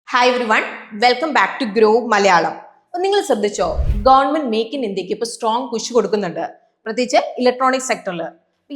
Hi everyone, welcome back to grow Malayalam. നിങ്ങൾ ശ്രദ്ധിച്ചോ, government make in ഇന്ത്യക്ക് ഇപ്പോൾ സ്ട്രോങ് പുഷ് കൊടുക്കുന്നുണ്ട്, പ്രത്യേകിച്ച് ഇലക്ട്രോണിക് സെക്ടറിൽ.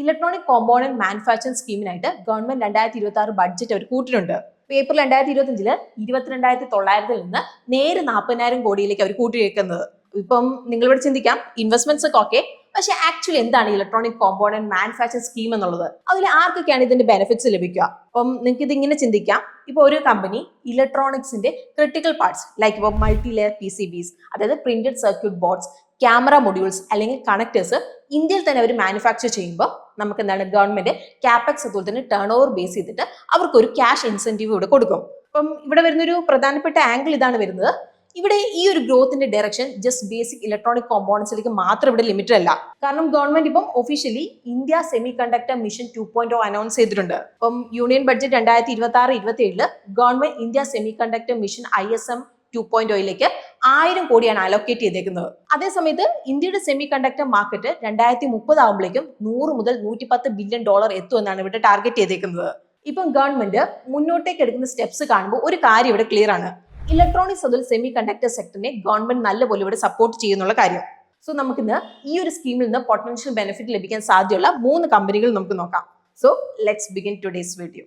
ഇലക്ട്രോണിക് കോമ്പോണന്റ് മാനുഫാക്ചറിംഗ് സ്കീമിനായിട്ട് ഗവൺമെന്റ് 2026 ബഡ്ജറ്റ് അവർ കൂട്ടിയിട്ടുണ്ട്. ഏപ്രിൽ 2025 22,900 നിന്ന് നേരെ 40,000 കോടിയിലേക്ക് അവർ കൂട്ടിയിരിക്കുന്നത്. ഇപ്പം നിങ്ങളിവിടെ ചിന്തിക്കാം, ഇൻവെസ്റ്റ്മെന്റ്സ് ഒക്കെ ഓക്കെ, പക്ഷെ ആക്ച്വലി എന്താണ് ഇലക്ട്രോണിക് കോമ്പോണന്റ് മാനുഫാക്ചറിംഗ് സ്കീം എന്നുള്ളത്? അതിൽ ആർക്കൊക്കെയാണ് ഇതിന്റെ ബെനിഫിറ്റ്സ് ലഭിക്കുക? അപ്പം നിങ്ങൾക്ക് ഇത് ഇങ്ങനെ ചിന്തിക്കാം, ഇപ്പൊ ഒരു കമ്പനി ഇലക്ട്രോണിക്സിന്റെ ക്രിട്ടിക്കൽ പാർട്സ് ലൈക്ക് ഇപ്പോൾ മൾട്ടി ലെയർ PCBs, അതായത് printed circuit boards, camera modules അല്ലെങ്കിൽ കണക്ടേഴ്സ് ഇന്ത്യയിൽ തന്നെ അവർ മാനുഫാക്ചർ ചെയ്യുമ്പോൾ നമുക്ക് എന്താണ് ഗവൺമെന്റ് ക്യാപെക്സ് അതുപോലെ തന്നെ ടേൺ ഓവർ ബേസ് ചെയ്തിട്ട് അവർക്ക് ഒരു ക്യാഷ് ഇൻസെന്റീവ് ഇവിടെ കൊടുക്കും. അപ്പം ഇവിടെ വരുന്നൊരു പ്രധാനപ്പെട്ട ആംഗിൾ ഇതാണ് വരുന്നത്. ഇവിടെ ഈ ഒരു ഗ്രോത്തിന്റെ ഡയറക്ഷൻ ജസ്റ്റ് ബേസിക് ഇലക്ട്രോണിക് കോമ്പോണൻസിലേക്ക് മാത്രം ഇവിടെ ലിമിറ്റഡ് അല്ല. കാരണം ഗവൺമെന്റ് ഇപ്പം officially India semi conductor mission 2.0 announce ചെയ്തിട്ടുണ്ട്. ഇപ്പം union budget 2026-27 government India semi conductor mission ISM 2.0 1000 കോടിയാണ് അലോക്കേറ്റ് ചെയ്തേക്കുന്നത്. അതേസമയത്ത് ഇന്ത്യയുടെ സെമി കണ്ടക്ടർ മാർക്കറ്റ് 2030 ആകുമ്പോഴേക്കും 100 മുതൽ 110 ബില്യൺ ഡോളർ എത്തുമെന്നാണ് ഇവിടെ ടാർഗറ്റ് ചെയ്തേക്കുന്നത്. ഇപ്പം ഗവൺമെന്റ് മുന്നോട്ടേക്ക് എടുക്കുന്ന സ്റ്റെപ്സ് കാണുമ്പോൾ ഒരു കാര്യം ഇവിടെ ക്ലിയർ ആണ്. ഇലക്ട്രോണിക്സ് അതിൽ സെമി കണ്ടക്ടർ സെക്ടറിനെ ഗവൺമെന്റ് നല്ലപോലെ ഇവിടെ സപ്പോർട്ട് ചെയ്യുന്നുള്ള കാര്യം. സോ നമുക്കിന്ന് ഈ ഒരു സ്കീമിൽ നിന്ന് പൊട്ടൻഷ്യൽ ബെനിഫിറ്റ് ലഭിക്കാൻ സാധ്യതയുള്ള 3 കമ്പനികൾ നമുക്ക് നോക്കാം. So let's begin today's video.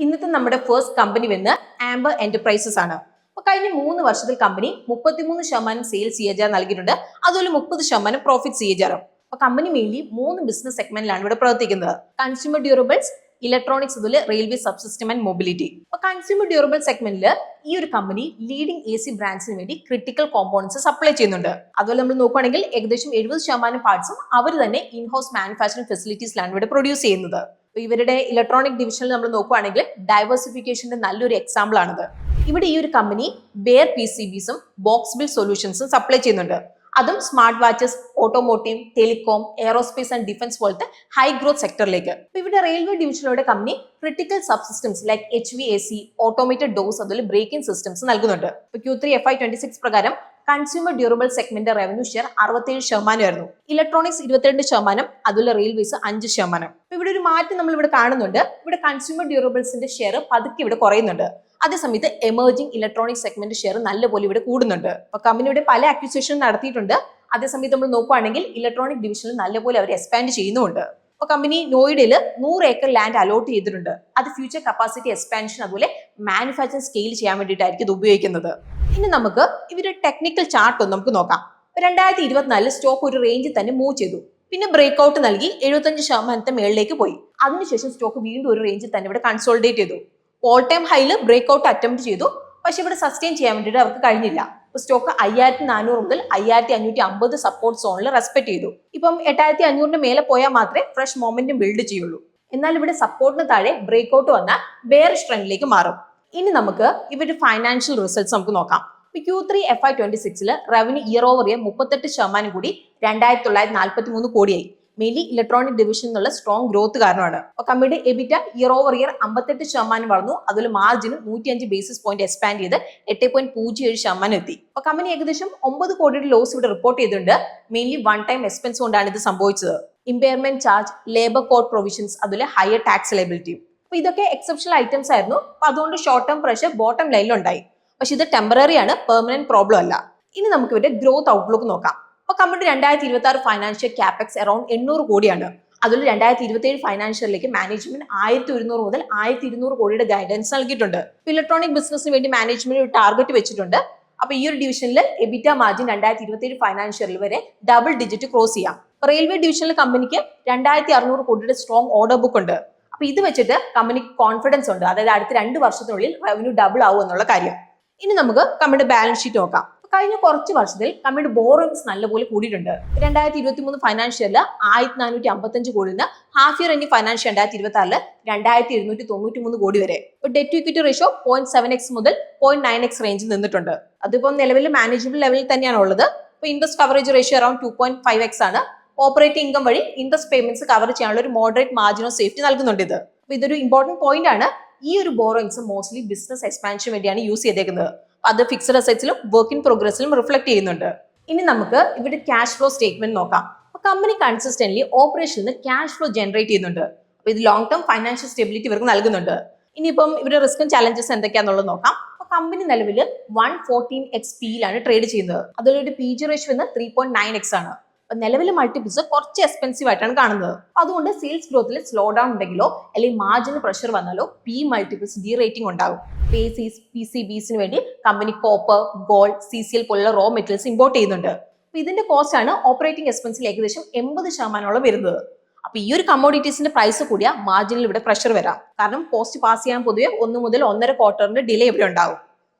ഇന്നത്തെ നമ്മുടെ ഫസ്റ്റ് കമ്പനി വന്ന് ആംബർ എന്റർപ്രൈസസ് ആണ്. അപ്പൊ കഴിഞ്ഞ 3 വർഷത്തിൽ കമ്പനി 33% സെയിൽസ് CAGR നൽകിയിട്ടുണ്ട്, അതുപോലെ 30% പ്രോഫിറ്റ് CAGR. അപ്പൊ കമ്പനി മെയിൻലി 3 ബിസിനസ് സെഗ്മെന്റിലാണ് ഇവിടെ പ്രവർത്തിക്കുന്നത്: കൺസ്യൂമർ ഡ്യൂറബിൾസ്, ഇലക്ട്രോണിക്സ്, അതുപോലെ റെയിൽവേ സബ്സിസ്റ്റം ആൻഡ് മൊബിലിറ്റി. അപ്പൊ കൺസ്യൂമർ ഡ്യൂറബിൾ സെഗ്മെന്റിൽ ഈ ഒരു കമ്പനി ലീഡിംഗ് AC ബ്രാൻഡ്സിന് വേണ്ടി ക്രിട്ടിക്കൽ കോമ്പോണൻസ് സപ്ലൈ ചെയ്യുന്നുണ്ട്. അതുപോലെ നമ്മൾ നോക്കുകയാണെങ്കിൽ ഏകദേശം 70% പാർട്സും അവർ തന്നെ ഇൻഹൗസ് മാനുഫാക്ചറിംഗ് ഫെസിലിറ്റീസിലാണ് ഇവിടെ പ്രൊഡ്യൂസ് ചെയ്യുന്നത്. ഇവരുടെ ഇലക്ട്രോണിക് ഡിവിഷനിൽ നമ്മൾ നോക്കുകയാണെങ്കിൽ ഡൈവേഴ്സിഫിക്കേഷന്റെ നല്ലൊരു എക്സാമ്പിൾ ആണിത്. ഇവിടെ ഈ ഒരു കമ്പനി ബെയർ PCBസും ബോക്സ് ബിൽഡ് സൊല്യൂഷൻസും സപ്ലൈ ചെയ്യുന്നുണ്ട്. അതും smart watches, automotive, telecom, aerospace and defence പോലത്തെ ഹൈ ഗ്രോത്ത് സെക്ടറിലേക്ക്. ഇവിടെ റെയിൽവേ ഡിവിഷനിലൂടെ company critical subsystems like HVAC, automated doors, അതുപോലെ ബ്രേക്കിംഗ് സിസ്റ്റംസ് നൽകുന്നുണ്ട്. Q3 FY26 പ്രകാരം consumer durable segment revenue share 67% ആയിരുന്നു. ഇലക്ട്രോണിക്സ് 22%, അതുപോലെ റെയിൽവേസ് 5%. ഇവിടെ ഒരു മാറ്റം നമ്മൾ ഇവിടെ കാണുന്നുണ്ട്. ഇവിടെ കൺസ്യൂമർ ഡ്യൂറബിൾസിന്റെ ഷെയർ പതുക്കെ ഇവിടെ കുറയുന്നുണ്ട്. അതേസമയത്ത് എമർജിംഗ് ഇലക്ട്രോണിക് സെഗ്മെന്റ് ഷെയർ നല്ലപോലെ ഇവിടെ കൂടുന്നുണ്ട്. അപ്പൊ കമ്പനിയുടെ പല അക്വിസിഷൻ നടത്തിയിട്ടുണ്ട്. അതേസമയത്ത് നമ്മൾ നോക്കുകയാണെങ്കിൽ ഇലക്ട്രോണിക് ഡിവിഷനിൽ നല്ലപോലെ അവർ എക്സ്പാൻഡ് ചെയ്യുന്നുണ്ട്. അപ്പൊ കമ്പനി നോയിഡയിൽ 100 ഏക്കർ ലാൻഡ് അലോട്ട് ചെയ്തിട്ടുണ്ട്. അത് ഫ്യൂച്ചർ കപ്പാസിറ്റി എക്സ്പാൻഷൻ അതുപോലെ മാനുഫാക്ചറിംഗ് സ്കെയിൽ ചെയ്യാൻ വേണ്ടിയിട്ടായിരിക്കും ഇത് ഉപയോഗിക്കുന്നത്. ഇനി നമുക്ക് ഇവരുടെ ടെക്നിക്കൽ ചാർട്ട് ഒന്ന് നമുക്ക് നോക്കാം. 2024 സ്റ്റോക്ക് ഒരു റേഞ്ചിൽ തന്നെ മൂവ് ചെയ്തു, പിന്നെ ബ്രേക്ക് ഔട്ട് നൽകി 75% മേളിലേക്ക് പോയി. അതിനുശേഷം സ്റ്റോക്ക് വീണ്ടും ഒരു റേഞ്ചിൽ തന്നെ ഇവിടെ കൺസോളിഡേറ്റ് ചെയ്തു. ഓൾ ടൈം ഹൈയിൽ ബ്രേക്ക് ഔട്ട് അറ്റംപ്റ്റ് ചെയ്തു, പക്ഷെ ഇവിടെ സസ്റ്റെയിൻ ചെയ്യാൻ വേണ്ടിയിട്ട് അവർക്ക് കഴിഞ്ഞില്ല. സ്റ്റോക്ക് 5400 മുതൽ 5550 സപ്പോർട്ട് സോണിൽ റെസ്പെക്ട് ചെയ്തു. ഇപ്പം 8500 മേലെ പോയാൽ മാത്രമേ ഫ്രഷ് മൊമെന്റം ബിൽഡ് ചെയ്യുള്ളൂ. എന്നാൽ ഇവിടെ സപ്പോർട്ടിന് താഴെ ബ്രേക്ക് ഔട്ട് വന്നാൽ ബെയറിഷ് ട്രെൻഡിലേക്ക് മാറും. ഇനി നമുക്ക് ഇവരുടെ ഫൈനാൻഷ്യൽ റിസൾട്ട്സ് നമുക്ക് നോക്കാം. Q3 FY26 revenue year over year 38% കൂടി 2943 കോടിയായി. മെയിൻലി ഇലക്ട്രോണിക് ഡിവിഷൻ എന്നുള്ള സ്ട്രോങ് ഗ്രോത്ത് കാരണമാണ്. അപ്പൊ കമ്പനിയുടെ EBITDA ഇയർ ഓവർ ഇയർ 58% വളർന്നു, അതുപോലെ മാർജിനും 105 ബേസിസ് പോയിന്റ് എക്സ്പാൻഡ് ചെയ്ത് 8.07% എത്തി. അപ്പൊ കമ്പനി ഏകദേശം 9 കോടിയുടെ ലോസ് ഇവിടെ റിപ്പോർട്ട് ചെയ്തിട്ടുണ്ട്. മെയിൻലി വൺ ടൈം എക്സ്പെൻസ് കൊണ്ടാണ് ഇത് സംഭവിച്ചത്. Impairment charge, labour code provisions, അതുപോലെ ഹയർ ടാക്സ് ലയബിലിറ്റി. അപ്പൊ ഇതൊക്കെ എക്സെപ്ഷണൽ ഐറ്റംസ് ആയിരുന്നു. അപ്പൊ അതുകൊണ്ട് ഷോർട്ട് ടേം പ്രഷർ ബോട്ടം ലൈനിൽ ഉണ്ടായി. പക്ഷെ ഇത് ടെമ്പററി ആണ്, പെർമനന്റ് പ്രോബ്ലം അല്ല. ഇനി നമുക്ക് ഇവരുടെ ഗ്രോത്ത് ഔട്ട്ലുക്ക് നോക്കാം. അപ്പൊ കമ്പനി 2026 ഫൈനാൻഷ്യൽ ക്യാപെക്സ് അറൌണ്ട് 800 കോടിയാണ്. അതുപോലെ 2027 ഫൈനാൻഷ്യലിലേക്ക് മാനേജ്മെന്റ് 1100 മുതൽ 1200 കോടിയുടെ ഗൈഡൻസ് നൽകിയിട്ടുണ്ട്. ഇലക്ട്രോണിക് ബിസിനസിന് വേണ്ടി മാനേജ്മെന്റ് ഒരു ടാർഗറ്റ് വെച്ചിട്ടുണ്ട്. അപ്പൊ ഈ ഒരു ഡിവിഷനിൽ EBITDA മാർജിൻ 2027 ഫൈനാൻഷ്യൽ വരെ ഡബിൾ ഡിജിറ്റ് ക്രോസ് ചെയ്യാം. റെയിൽവേ ഡിവിഷനിൽ കമ്പനിക്ക് 2600 കോടിയുടെ സ്ട്രോങ് ഓർഡർ ബുക്ക് ഉണ്ട്. അപ്പൊ ഇത് വെച്ചിട്ട് കമ്പനിക്ക് കോൺഫിഡൻസ് ഉണ്ട്, അതായത് അടുത്ത 2 വർഷത്തിനുള്ളിൽ റവന്യൂ ഡബിൾ ആവും എന്നുള്ള കാര്യം. ഇനി നമുക്ക് കമ്പനിയുടെ ബാലൻസ് ഷീറ്റ് നോക്കാം. കഴിഞ്ഞ കുറച്ച് വർഷത്തിൽ കമ്പനിയുടെ ബോറോയിങ്സ് നല്ലപോലെ കൂടിയിട്ടുണ്ട്. 2023 ഫൈനാൻഷ്യലിൽ 1455 കോടിയിൽ നിന്ന് ഹാഫ് ഇയർ എൻഡിംഗ് ഫൈനാൻഷ്യൽ 2026 2293 കോടി വരെ. Debt to equity ratio 0.7x മുതൽ 0.9x റേഞ്ചിൽ നിന്നിട്ടുണ്ട്. അതിപ്പം നിലവിൽ മാനേജബിൾ ലെവലിൽ തന്നെയാണ് ഉള്ളത്. ഇപ്പൊ interest coverage ratio around 2.5x ആണ്. ഓപ്പറേറ്റിംഗ് ഇൻകം വഴി ഇൻട്രസ്റ്റ് പേയ്മെന്റ്സ് കവർ ചെയ്യാനുള്ള ഒരു മോഡറേറ്റ് മാർജിൻ ഓഫ് സേഫ്റ്റി നൽകുന്നുണ്ട് ഇത്. അപ്പൊ ഇതൊരു ഇമ്പോർട്ടന്റ് പോയിന്റ് ആണ്. ഈ ഒരു ബോറോയിങ്സ് മോസ്റ്റ്ലി ബിസിനസ് എക്സ്പാൻഷൻ വേണ്ടിയാണ് യൂസ് ചെയ്തേക്കുന്നത്. അത് ഫിക്സഡ് അസറ്റ്സിലും വർക്ക് ഇൻ പ്രോഗ്രസിലും റിഫ്ലക്ട് ചെയ്യുന്നുണ്ട്. ഇനി നമുക്ക് ഇവിടെ ക്യാഷ് ഫ്ലോ സ്റ്റേറ്റ്മെന്റ് നോക്കാം. കമ്പനി കൺസിസ്റ്റന്റ്ലി ഓപ്പറേഷനിൽ നിന്ന് ക്യാഷ് ഫ്ലോ ജനറേറ്റ് ചെയ്യുന്നുണ്ട്. അപ്പൊ ഇത് ലോങ് ടേം ഫൈനാൻഷ്യൽ സ്റ്റെബിലിറ്റി ഇവർക്ക് നൽകുന്നുണ്ട്. ഇനിയിപ്പം ഇവരുടെ റിസ്കും ചലഞ്ചസ് എന്തൊക്കെയാണെന്നുള്ളത് നോക്കാം. കമ്പനി നിലവിൽ 114x P-യിലാണ് ട്രേഡ് ചെയ്യുന്നത്. അതിലൊരു PG റേഷ്യോ എന്ന് 3.9x ആണ്. അപ്പൊ നിലവിലെ മൾട്ടിപ്പിൾസ് കുറച്ച് എക്സ്പെൻസീവ് ആയിട്ടാണ് കാണുന്നത്. അതുകൊണ്ട് സെയിൽസ് ഗ്രോത്തിൽ സ്ലോ ഡൗൺ ഉണ്ടെങ്കിലോ അല്ലെങ്കിൽ മാർജിന് പ്രഷർ വന്നാലോ മൾട്ടിപ്പിൾസ് ഡി റേറ്റിംഗ് ഉണ്ടാകും. PCBസിന് വേണ്ടി കമ്പനി കോപ്പർ, ഗോൾഡ്, CCL പോലുള്ള റോ മെറ്റീരിയൽസ് ഇമ്പോർട്ട് ചെയ്യുന്നുണ്ട്. അപ്പൊ ഇതിന്റെ കോസ്റ്റ് ആണ് ഓപ്പറേറ്റിംഗ് എക്സ്പെൻസിൽ ഏകദേശം 80% വരുന്നത്. അപ്പൊ ഈ ഒരു കമ്മോഡിറ്റീസിന്റെ പ്രൈസ് കൂടിയ മാർജിനിൽ ഇവിടെ പ്രഷർ വരാം. കാരണം കോസ്റ്റ് പാസ് ചെയ്യാൻ പൊതുവെ 1 മുതൽ 1.5 ക്വാർട്ടറിന്റെ ഡിലേ ഇവിടെ ഉണ്ടാവും.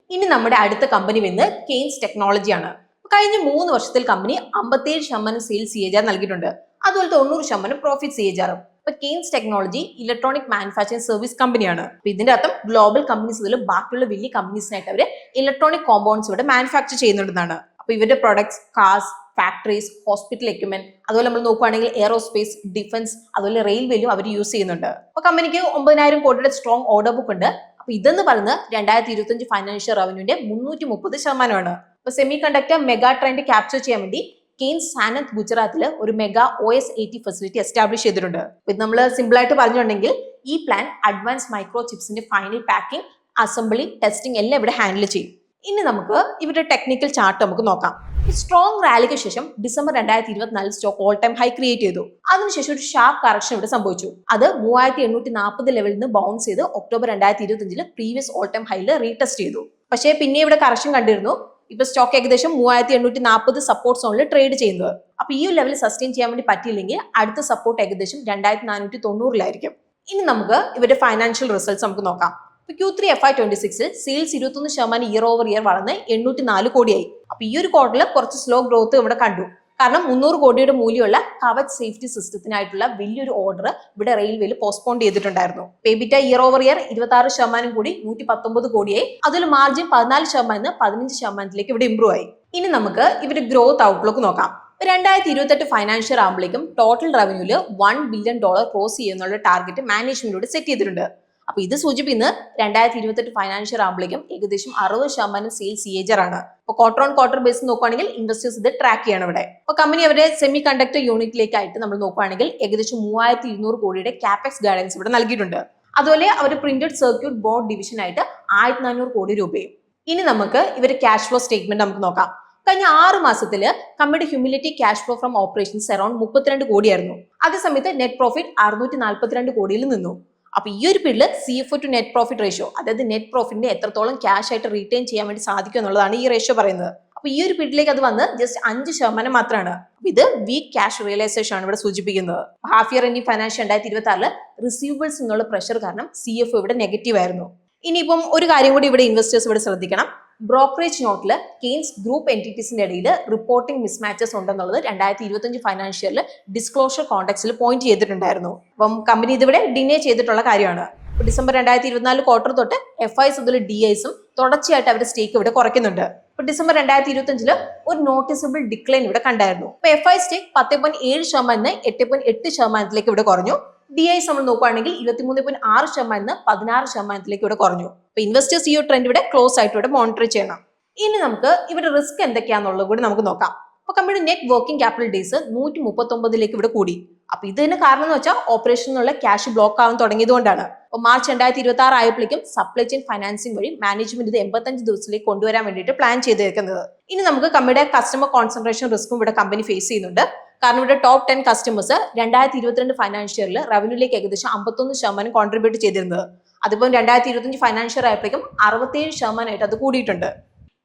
ഇനി നമ്മുടെ അടുത്ത കമ്പനി വന്ന് കെയ്ൻസ് ടെക്നോളജി ആണ്. കഴിഞ്ഞ 3 വർഷത്തിൽ കമ്പനി 57% സെയിൽസ് CAGR നൽകിയിട്ടുണ്ട്. അതുപോലെ 90% പ്രോഫിറ്റ് CAGR. ഇപ്പൊ Kaynes technology electronic manufacturing service കമ്പനിയാണ്. ഇതിന്റെ അർത്ഥം ഗ്ലോബൽ കമ്പനീസ് ബാക്കിയുള്ള വലിയ കമ്പനീസിനായിട്ട് അവര് ഇലക്ട്രോണിക് കോമ്പൗണ്ട്സ് ഇവിടെ മാനുഫാക്ചർ ചെയ്യുന്നുണ്ടെന്നാണ്. അപ്പൊ ഇവരുടെ products cars, factories, hospital equipment, അതുപോലെ നമ്മൾ നോക്കുകയാണെങ്കിൽ എയറോസ്പേസ്, ഡിഫൻസ്, അതുപോലെ റെയിൽവേയിലും അവർ യൂസ് ചെയ്യുന്നുണ്ട്. അപ്പൊ കമ്പനിക്ക് 9000 കോടിയുടെ സ്ട്രോങ് ഓർഡർ ബുക്ക് ഉണ്ട്. അപ്പൊ ഇതെന്ന് പറയുന്നത് 2025 ഫൈനാൻഷ്യൽ റവന്യൂന്റെ 330%. അപ്പൊ semi conductor mega trend capture ചെയ്യാൻ വേണ്ടി കെയ്ൻസ് സാനത്ത് ഗുജറാത്തിൽ ഒരു മെഗാ OS80 ഫെസിലിറ്റി എസ്റ്റാബ്ലിഷ് ചെയ്തിട്ടുണ്ട്. ഇത് നമ്മൾ സിമ്പിൾ ആയിട്ട് പറഞ്ഞിട്ടുണ്ടെങ്കിൽ ഈ പ്ലാൻ അഡ്വാൻസ് മൈക്രോ ചിപ്സിന്റെ ഫൈനൽ പാക്കിംഗ്, അസംബ്ലി, ടെസ്റ്റിംഗ് എല്ലാം ഇവിടെ ഹാൻഡിൽ ചെയ്യും. ഇനി നമുക്ക് ഇവരുടെ ടെക്നിക്കൽ ചാർട്ട് നമുക്ക് നോക്കാം. സ്ട്രോങ് റാലിക്ക് ശേഷം December 2024 stock all time high create ചെയ്തു. അതിനുശേഷം ഒരു ഷാർപ്പ് കറക്ഷൻ ഇവിടെ സംഭവിച്ചു. അത് 3840 ലെവലിൽ നിന്ന് ബൗൺസ് ചെയ്ത് ഒക്ടോബർ 2025 പ്രീവിയസ് ഓൾ ടൈം ഹൈയിൽ റീടെസ്റ്റ് ചെയ്തു. പക്ഷേ പിന്നെ ഇവിടെ കറക്ഷൻ കണ്ടിരുന്നു. ഇപ്പൊ സ്റ്റോക്ക് ഏകദേശം 3840 സപ്പോർട്ട് സോണിൽ ട്രേഡ് ചെയ്യുന്നത്. അപ്പൊ ഈ ഒരു ലെവൽ സസ്റ്റെയിൻ ചെയ്യാൻ വേണ്ടി പറ്റിയില്ലെങ്കിൽ അടുത്ത സപ്പോർട്ട് ഏകദേശം 2490 ഇനി നമുക്ക് ഇവരുടെ ഫൈനാൻഷ്യൽ റിസൾട്ട്സ് നമുക്ക് നോക്കാം. Q3 FY26 sales 21% year over year വളർന്ന് 804 കോടിയായി. അപ്പൊ ഈ ഒരു ക്വാർട്ടറിൽ കുറച്ച് സ്ലോ ഗ്രോത്ത് ഇവിടെ കണ്ടു. കാരണം 300 കോടിയുടെ മൂല്യമുള്ള കവച് സേഫ്റ്റി സിസ്റ്റത്തിനായിട്ടുള്ള വലിയൊരു ഓർഡർ ഇവിടെ റെയിൽവേയിൽ പോസ്റ്റ്പോൺ ചെയ്തിട്ടുണ്ടായിരുന്നു. EBITDA ഇയർ ഓവർ ഇയർ 26% കൂടി 119 കോടിയായി. അതിൽ മാർജിൻ 14% 15% ഇവിടെ ഇംപ്രൂവ് ആയി. ഇനി നമുക്ക് ഇവരുടെ ഗ്രോത്ത് ഔട്ട്ലുക്ക് നോക്കാം. 2028 ഫൈനാൻഷ്യൽ ആകുമ്പോഴേക്കും ടോട്ടൽ റവന്യൂല് $1 ബില്യൺ ക്രോസ് ചെയ്യുന്നുള്ള ടാർഗറ്റ് മാനേജ്മെന്റിലൂടെ സെറ്റ് ചെയ്തിട്ടുണ്ട്. അപ്പൊ ഇത് സൂചിപ്പിക്കുന്നത് 2028 ഫൈനാൻഷ്യൽ ആകുമ്പോഴേക്കും ഏകദേശം 60% സെയിൽസ് CAGR ആണ്. അപ്പൊ ക്വാർട്ടർ ഓൺ ക്വാർട്ടർ ബേസ് നോക്കുകയാണെങ്കിൽ ഇൻവെസ്റ്റേഴ്സ് ഇത് ട്രാക്ക് ചെയ്യണം ഇവിടെ. അപ്പൊ കമ്പനി അവരുടെ സെമി കണ്ടക്ടർ യൂണിറ്റിലേക്കായിട്ട് നമ്മൾ നോക്കുകയാണെങ്കിൽ ഏകദേശം 3200 കോടിയുടെ കാപെക്സ് ഗൈഡൻസ് ഇവിടെ നൽകിയിട്ടുണ്ട്. അതുപോലെ അവർ പ്രിന്റഡ് സർക്യൂട്ട് ബോർഡ് ഡിവിഷൻ ആയിട്ട് 1400 കോടി രൂപയും. ഇനി നമുക്ക് ഇവരുടെ ക്യാഷ് ഫ്ലോ സ്റ്റേറ്റ്മെന്റ് നമുക്ക് നോക്കാം. കഴിഞ്ഞ 6 മാസത്തിൽ കമ്പനിയുടെ ഹ്യൂമിലേറ്റീവ് cash flow from operations around 32 കോടിയായിരുന്നു. അതേസമയത്ത് നെറ്റ് പ്രോഫിറ്റ് 642 കോടിയിൽ നിന്നു. അപ്പൊ ഈ ഒരു പീരീഡിൽ CFO to net profit ratio, അതായത് നെറ്റ് പ്രോഫിറ്റിനെ എത്രത്തോളം ക്യാഷ് ആയിട്ട് റീറ്റെയിൻ ചെയ്യാൻ വേണ്ടി സാധിക്കും എന്നുള്ളതാണ് ഈ റേഷ്യോ പറയുന്നത്. അപ്പൊ ഈ ഒരു പീരീഡിലേക്ക് അത് വന്ന് ജസ്റ്റ് 5% മാത്രമാണ്. ഇത് വീക്ക് ക്യാഷ് റിയലൈസേഷൻ ആണ് ഇവിടെ സൂചിപ്പിക്കുന്നത്. Half year ending financial 2026 receivables എന്നുള്ള പ്രഷർ കാരണം CFO ഇവിടെ നെഗറ്റീവ് ആയിരുന്നു. ഇനിയിപ്പം ഒരു കാര്യം കൂടി ഇവിടെ ഇൻവെസ്റ്റേഴ്സ് ഇവിടെ ശ്രദ്ധിക്കണം. ബ്രോക്കറേജ് നോട്ടിൽ കെയ്ൻസ് ഗ്രൂപ്പ് എൻറ്റിറ്റീസിന്റെ ഇടയിൽ റിപ്പോർട്ടിംഗ് മിസ്മാച്ചസ് ഉണ്ടെന്നുള്ളത് 2025 ഫൈനാൻഷ്യലിൽ ഡിസ്ക്ലോഷർ കോൺടാക്സിൽ പോയിന്റ് ചെയ്തിട്ടുണ്ടായിരുന്നു. അപ്പം കമ്പനി ഇതിവിടെ ഡിനേ ചെയ്തിട്ടുള്ള കാര്യമാണ്. ഡിസംബർ 2024 ക്വാർട്ടർ തൊട്ട് FIs മുതൽ DIsഉം തുടർച്ചയായിട്ട് അവരുടെ സ്റ്റേക്ക് ഇവിടെ കുറയ്ക്കുന്നുണ്ട്. ഇപ്പൊ ഡിസംബർ 2025 ഒരു നോട്ടീസബിൾ ഡിക്ലൈൻ ഇവിടെ കണ്ടായിരുന്നു. ഇപ്പൊ FI സ്റ്റേക്ക് 10.7% 8.8% ഇവിടെ കുറഞ്ഞു. DIs നമ്മൾ നോക്കുകയാണെങ്കിൽ 23.6% 16% ഇവിടെ കുറഞ്ഞു. അപ്പൊ ഇൻവെസ്റ്റേഴ്സ് ഈ ട്രെൻഡ് ഇവിടെ ക്ലോസ് ആയിട്ട് ഇവിടെ മോണിറ്റർ ചെയ്യണം. ഇനി നമുക്ക് ഇവിടെ റിസ്ക് എന്തൊക്കെയാണെന്നുള്ളത് കൂടി നമുക്ക് നോക്കാം. അപ്പൊ കമ്പനിയുടെ നെറ്റ് വർക്കിംഗ് ക്യാപിറ്റൽ ഡേയ്സ് 139 കൂടെ കൂടി. അപ്പൊ ഇതിന് കാരണം എന്ന് വെച്ചാൽ ഓപ്പറേഷനിലുള്ള ക്യാഷ് ബ്ലോക്ക് ആവാൻ തുടങ്ങിയതുകൊണ്ടാണ്. അപ്പൊ മാർച്ച് 2026 ആയപ്പോഴേക്കും സപ്ലൈ ചെയിൻ ഫൈനാൻസിംഗ് വഴി മാനേജ്മെന്റ് ഇത് 85 ദിവസത്തിലേക്ക് കൊണ്ടുവരാൻ വേണ്ടിയിട്ട് പ്ലാൻ ചെയ്തേക്കുന്നത്. ഇനി നമുക്ക് കമ്പനിയുടെ കസ്റ്റമർ കോൺസെൻട്രേഷൻ റിസ്ക്കും ഇവിടെ കമ്പനി ഫേസ് ചെയ്യുന്നുണ്ട്. കാരണം ഇവിടെ ടോപ്പ് 10 കസ്റ്റമേഴ്സ് 2022 ഫൈനാൻഷ്യലിൽ റവന്യൂലേക്ക് ഏകദേശം 51% കോൺട്രിബ്യൂട്ട് ചെയ്തിരുന്നത്. അതിപ്പോൾ 2025 ഫൈനാൻഷ്യൽ ആയപ്പോഴേക്കും 67% ആയിട്ട് അത് കൂടിയിട്ടുണ്ട്.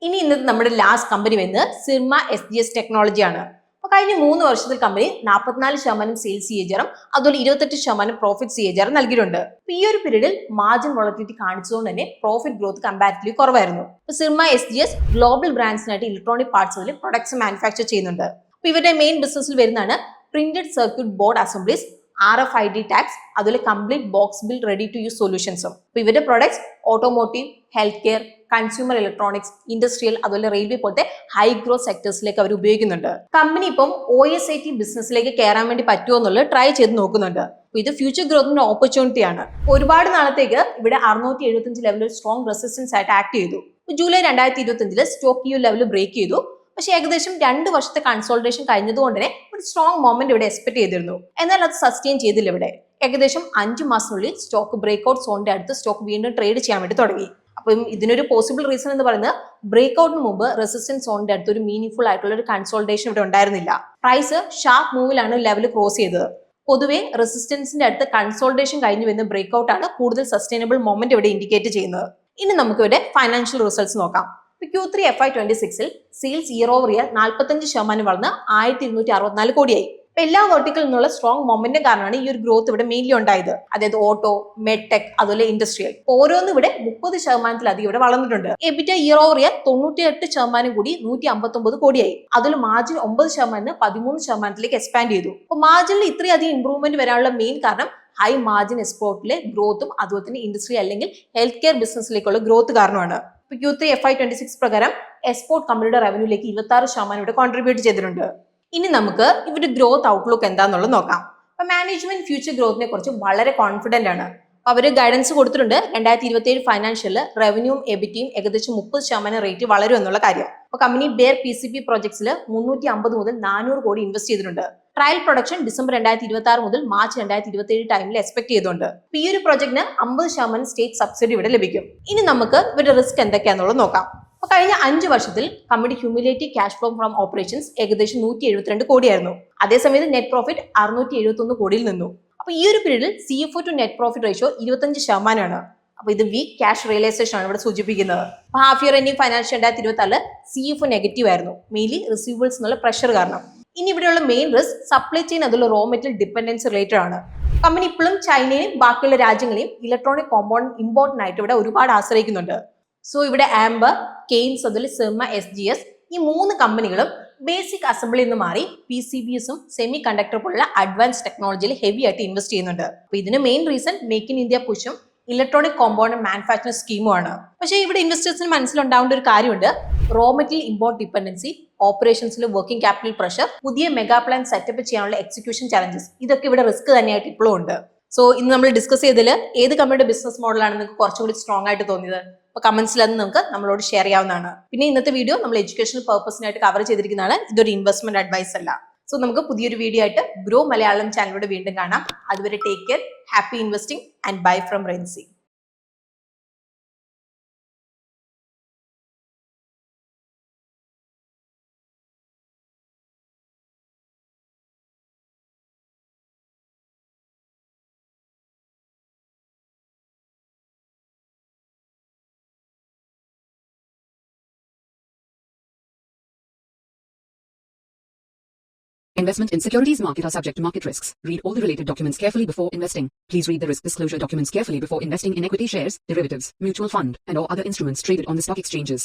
ഇനി ഇന്നത്തെ നമ്മുടെ ലാസ്റ്റ് കമ്പനി വരുന്നത് സിർമ SGS ടെക്നോളജി ആണ്. അപ്പൊ കഴിഞ്ഞ 3 വർഷത്തിൽ കമ്പനി 44% സെയിൽസ് CAGRഉം അതുപോലെ 28% പ്രോഫിറ്റ് CAGR നൽകിയിട്ടുണ്ട്. അപ്പൊ ഈ ഒരു പീരീഡിൽ മാർജിൻ വോളറ്റിലിറ്റി കാണിച്ചതുകൊണ്ട് തന്നെ പ്രോഫിറ്റ് ഗ്രോത്ത് കമ്പാരിറ്റീവ്ലി കുറവായിരുന്നു. സിർമ SGS ഗ്ലോബൽ ബ്രാൻഡ്സിനായിട്ട് ഇലക്ട്രോണിക് പാർട്സ് പ്രൊഡക്ട്സ് മാനുഫാക്ചർ ചെയ്യുന്നുണ്ട്. അപ്പൊ ഇവരുടെ മെയിൻ ബിസിനസ്സിൽ വരുന്നതാണ് printed circuit board assemblies, RFID tags, അതുപോലെ complete box build ready to use സൊല്യൂഷൻസും. അപ്പൊ ഇവരുടെ products automotive, health care, consumer electronics, industrial, അതുപോലെ റെയിൽവേ പോലത്തെ ഹൈ ഗ്രോത്ത് സെക്ടേഴ്സിലേക്ക് അവർ ഉപയോഗിക്കുന്നുണ്ട്. കമ്പനി ഇപ്പം OSAT ബിസിനസ്സിലേക്ക് കയറാൻ വേണ്ടി പറ്റുമോ എന്നുള്ളത് ട്രൈ ചെയ്ത് നോക്കുന്നുണ്ട്. അപ്പൊ ഇത് ഫ്യൂച്ചർ ഗ്രോത്തിന്റെ ഓപ്പർച്യൂണിറ്റി ആണ്. ഒരുപാട് നാളത്തേക്ക് ഇവിടെ 675 ലെവലിൽ സ്ട്രോങ് റെസിസ്റ്റൻസ് ആയിട്ട് ആക്ട് ചെയ്തു. ജൂലൈ 2025 സ്റ്റോക്ക് ഈ ലെവൽ ബ്രേക്ക് ചെയ്തു. പക്ഷെ ഏകദേശം 2 വർഷത്തെ കൺസോൾട്ടേഷൻ കഴിഞ്ഞതുകൊണ്ട് തന്നെ ഒരു സ്ട്രോങ് മൊമെന്റ് ഇവിടെ എക്സ്പെക്ട് ചെയ്തിരുന്നു. എന്നാൽ അത് സസ്റ്റെയിൻ ചെയ്തില്ല ഇവിടെ. ഏകദേശം 5 മാസത്തിനുള്ളിൽ സ്റ്റോക്ക് ബ്രേക്ക്ഔട്ട് സോണിന്റെ അടുത്ത് സ്റ്റോക്ക് വീണ്ടും ട്രേഡ് ചെയ്യാൻ വേണ്ടി തുടങ്ങി. അപ്പം ഇതിനൊരു പോസിബിൾ റീസൺ എന്ന് പറയുന്നത് ബ്രേക്ക്ഔട്ടിന് മുമ്പ് റെസിസ്റ്റൻസ് സോണിന്റെ അടുത്ത് ഒരു മീനിങ് ആയിട്ടുള്ള ഒരു കൺസോൾട്ടേഷൻ ഇവിടെ ഉണ്ടായിരുന്നില്ല. പ്രൈസ് ഷാർപ്പ് മൂവിലാണ് ലെവൽ ക്രോസ് ചെയ്തത്. പൊതുവെ റെസിസ്റ്റൻസിന്റെ അടുത്ത് കൺസോൾട്ടേഷൻ കഴിഞ്ഞു വരുന്ന ബ്രേക്ക്ഔട്ട് ആണ് കൂടുതൽ സസ്റ്റൈനബിൾ മൊമെന്റ് ഇവിടെ ഇൻഡിക്കേറ്റ് ചെയ്യുന്നത്. ഇനി നമുക്ക് ഇവിടെ ഫൈനാൻഷ്യൽ റിസൾട്ട്സ് നോക്കാം. Q3 FY26 sales year over year 45% വളർന്ന് 1264 കോടിയായി. എല്ലാ വെർട്ടിക്കലിൽ നിന്നുള്ള സ്ട്രോങ് മൊമെന്റും കാരണമാണ് ഈ ഒരു ഗ്രോത്ത് ഇവിടെ മെയിൻലി ഉണ്ടായത്. അതായത് ഓട്ടോ, മെഡ്ടെക്, അതുപോലെ ഇൻഡസ്ട്രിയൽ ഓരോന്നും ഇവിടെ 30%-ലധികം ഇവിടെ വളർന്നിട്ടുണ്ട്. എബിറ്റ ഇയർ ഓവർ ഇയർ 98% കൂടി 159 കോടിയായി. അതിൽ മാർജിൻ 9% 13%-ലേക്ക് എക്സ്പാൻഡ് ചെയ്തു. അപ്പോൾ മാർജിനിൽ ഇത്രയധികം ഇംപ്രൂവ്മെന്റ് വരാനുള്ള മെയിൻ കാരണം ഹൈ മാർജിൻ എക്സ്പോർട്ടിലെ ഗ്രോത്തും അതുപോലെ തന്നെ ഇൻഡസ്ട്രി അല്ലെങ്കിൽ ഹെൽത്ത് കെയർ ബിസിനസ്സിലേക്കുള്ള ഗ്രോത്ത് കാരണമാണ്. Q3 FY26 പ്രകാരം എക്സ്പോർട്ട് കമ്പനിയുടെ റവന്യൂലേക്ക് 26% ഇവിടെ കോൺട്രിബ്യൂട്ട് ചെയ്തിട്ടുണ്ട്. ഇനി നമുക്ക് ഇവരുടെ ഗ്രോത്ത് ഔട്ട്ലുക്ക് എന്താണെന്നുള്ളത് നോക്കാം. അപ്പൊ മാനേജ്മെന്റ് ഫ്യൂച്ചർ ഗ്രോത്തിനെ കുറിച്ച് വളരെ കോൺഫിഡന്റ് ആണ്. അവർ ഗൈഡൻസ് കൊടുത്തിട്ടുണ്ട് 2027 ഫൈനാൻഷ്യലിൽ റവന്യൂവും എബിറ്റിയും ഏകദേശം 30% റേറ്റ് വളരും എന്നുള്ള കാര്യം. അപ്പൊ കമ്പനി ബെയർ PCP പ്രോജക്ട്സിൽ 350 മുതൽ 400 കോടി ഇൻവെസ്റ്റ് ചെയ്തിട്ടുണ്ട്. ട്രയൽ പ്രൊഡക്ഷൻ ഡിസംബർ 2026 മുതൽ മാർച്ച് 2027 ടൈമിൽ എക്സ്പെക്ട് ചെയ്തുകൊണ്ട് ഈ ഒരു പ്രോജക്റ്റിന് 50% സ്റ്റേറ്റ് സബ്സിഡി ഇവിടെ ലഭിക്കും. ഇനി നമുക്ക് ഇവരുടെ റിസ്ക് എന്തൊക്കെയാണെന്നുള്ളത് നോക്കാം. അപ്പൊ കഴിഞ്ഞ 5 വർഷത്തിൽ company ഹ്യൂമിലേറ്റീവ് cash flow from operations ഏകദേശം 172 കോടിയായിരുന്നു. അതേസമയത്ത് നെറ്റ് പ്രോഫിറ്റ് 671 കോടിയിൽ നിന്നു. അപ്പൊ ഈ ഒരു പീരീഡിൽ CFO to net profit ratio 25%. അപ്പൊ ഇത് വീക്ക് ക്യാഷ് റിയലൈസേഷൻ ആണ് ഇവിടെ സൂചിപ്പിക്കുന്നത്. അപ്പൊ half year ending financial 2026 CFO negative ആയിരുന്നു, മെയിൻലി റിസീവബിൾസ് എന്നുള്ള പ്രഷർ കാരണം. ഇനി ഇവിടെയുള്ള മെയിൻ റിസ്ക് സപ്ലൈ ചെയിൻ അതുള്ള റോ മെറ്റീരിയൽ ഡിപ്പെൻഡൻസി റിലേറ്റഡ് ആണ്. കമ്പനി ഇപ്പോഴും ചൈനയെയും ബാക്കിയുള്ള രാജ്യങ്ങളെയും ഇലക്ട്രോണിക് കോമ്പൗണ്ട് ഇമ്പോർട്ടിനായിട്ട് ഇവിടെ ഒരുപാട് ആശ്രയിക്കുന്നുണ്ട്. സോ ഇവിടെ ആംബർ, കെയ്ൻസ്, അതുപോലെ സെർമ, SGS ഈ 3 കമ്പനികളും ബേസിക് അസംബ്ലി നിന്ന് മാറി PCBSും സെമി കണ്ടക്ടർ പോലുള്ള അഡ്വാൻസ് ടെക്നോളജിയിൽ ഹെവി ആയിട്ട് ഇൻവെസ്റ്റ് ചെയ്യുന്നുണ്ട്. അപ്പൊ ഇതിന് main reason make in India പുഷും ഇലക്ട്രോണിക് കോമ്പൗണ്ട് മാനുഫാക്ചറിംഗ് സ്കീമുമാണ്. പക്ഷേ ഇവിടെ ഇൻവെസ്റ്റേഴ്സിന് മനസ്സിലുണ്ടാവേണ്ട ഒരു കാര്യമുണ്ട്. റോ മെറ്റീരിയൽ ഇമ്പോർട്ട് ഡിപ്പെൻഡൻസി, ഓപ്പറേഷൻസിൽ വർക്കിംഗ് ക്യാപിറ്റൽ പ്രഷർ, പുതിയ മെഗാ പ്ലാൻ സെറ്റപ്പ് ചെയ്യാനുള്ള എക്സിക്യൂഷൻ ചലഞ്ചസ്, ഇതൊക്കെ ഇവിടെ റിസ്ക് തന്നെയായിട്ട് ഇപ്പോഴും ഉണ്ട്. സോ ഇന്ന് നമ്മൾ ഡിസ്കസ് ചെയ്തതിൽ ഏത് കമ്പനിയുടെ ബിസിനസ് മോഡലാണ് നിങ്ങൾക്ക് കുറച്ചുകൂടി സ്ട്രോങ് ആയിട്ട് തോന്നിയത്? അപ്പൊ കമന്റ്സിൽ അത് നമുക്ക് നമ്മളോട് ഷെയർ ചെയ്യാവുന്നതാണ്. പിന്നെ ഇന്നത്തെ വീഡിയോ നമ്മൾ എഡ്യൂക്കേഷണൽ പർപ്പസിനായിട്ട് കവർ ചെയ്തിരിക്കുന്നതാണ്. ഇതൊരു ഇൻവെസ്റ്റ്മെന്റ് അഡ്വൈസ് അല്ല. സോ നമുക്ക് പുതിയൊരു വീഡിയോ ആയിട്ട് ഗ്രോ മലയാളം ചാനലിലൂടെ വീണ്ടും കാണാം. അതുവരെ take care, happy investing and bye from റെൻസി. Investment in securities market are subject to market risks. Read all the related documents carefully before investing. Please read the risk disclosure documents carefully before investing in equity shares, derivatives, mutual fund, and or other instruments traded on the stock exchanges.